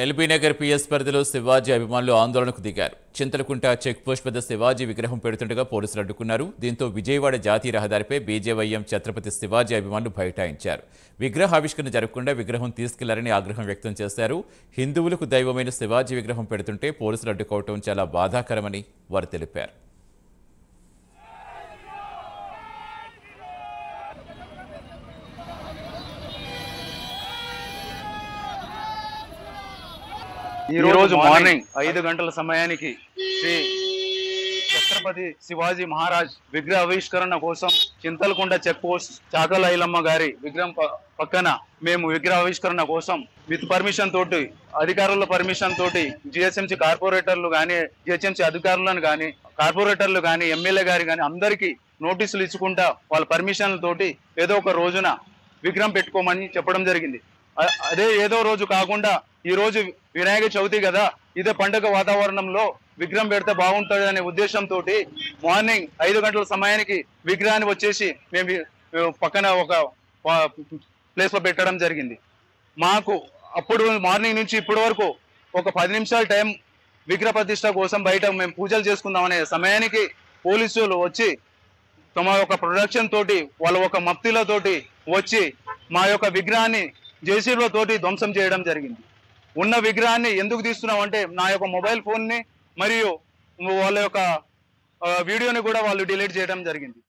LB Nagar PS పరిధిలో శివాజీ అభిమానులు ఆందోళనకు దిగారు. చింతలకుంట చెక్ పోస్ట్ వద్ద శివాజీ విగ్రహం పెడుతుండగా పోలీసులు అడ్డుకున్నారు. దీంతో విజయవాడ జాతీయ రహదారిపై బీజేవైఎం ఛత్రపతి శివాజీ అభిమానులు బైఠాయించారు. విగ్రహావిష్కరణ జరగకుండా విగ్రహం తీసుకెళ్లారని ఆగ్రహం వ్యక్తం చేశారు. హిందువులకు దైవమైన శివాజీ విగ్రహం పెడుతుంటే పోలీసులు అడ్డుకోవడం చాలా బాధాకరమని వారు తెలిపారు. ఈ రోజు మార్నింగ్ 5 గంటల సమయానికి శ్రీ ఛత్రపతి శివాజీ మహారాజ్ విగ్రహ ఆవిష్కరణ కోసం చింతలకుంట చెక్ పోస్ట్ చాకల ఐలమ్మ గారి విగ్రహం పక్కన మేము విగ్రహ ఆవిష్కరణ కోసం విత్ పర్మిషన్ తోటి అధికారుల పర్మిషన్ తోటి జిహెచ్ఎంసీ కార్పొరేటర్లు కానీ జిహెచ్ఎంసీ అధికారులను కానీ కార్పొరేటర్లు కానీ ఎమ్మెల్యే గారి కానీ అందరికీ నోటీసులు ఇచ్చుకుంటా వాళ్ళ పర్మిషన్ల తోటి ఏదో ఒక రోజున విగ్రహం పెట్టుకోమని చెప్పడం జరిగింది. అదే ఏదో రోజు కాకుండా ఈ రోజు వినాయక చవితి కదా, ఇదే పండుగ వాతావరణంలో విగ్రహం పెడితే బాగుంటుంది అనే ఉద్దేశంతో మార్నింగ్ 5 గంటల సమయానికి విగ్రహాన్ని వచ్చేసి మేము పక్కన ఒక ప్లేస్ లో పెట్టడం జరిగింది. మాకు అప్పుడు మార్నింగ్ నుంచి ఇప్పటి వరకు ఒక 10 నిమిషాల టైం విగ్రహ ప్రతిష్ట కోసం బయట మేము పూజలు చేసుకుందాం అనే సమయానికి పోలీసులు వచ్చి తమ యొక్క ప్రొడక్షన్ తోటి వాళ్ళ ఒక మప్తిలతోటి వచ్చి మా యొక్క విగ్రహాన్ని జేసీబీలతోటి ధ్వంసం చేయడం జరిగింది. ఉన్న విగ్రహాన్ని ఎందుకు తీస్తున్నామంటే నా యొక్క మొబైల్ ఫోన్ని మరియు వాళ్ళ యొక్క వీడియోని కూడా వాళ్ళు డిలీట్ చేయడం జరిగింది.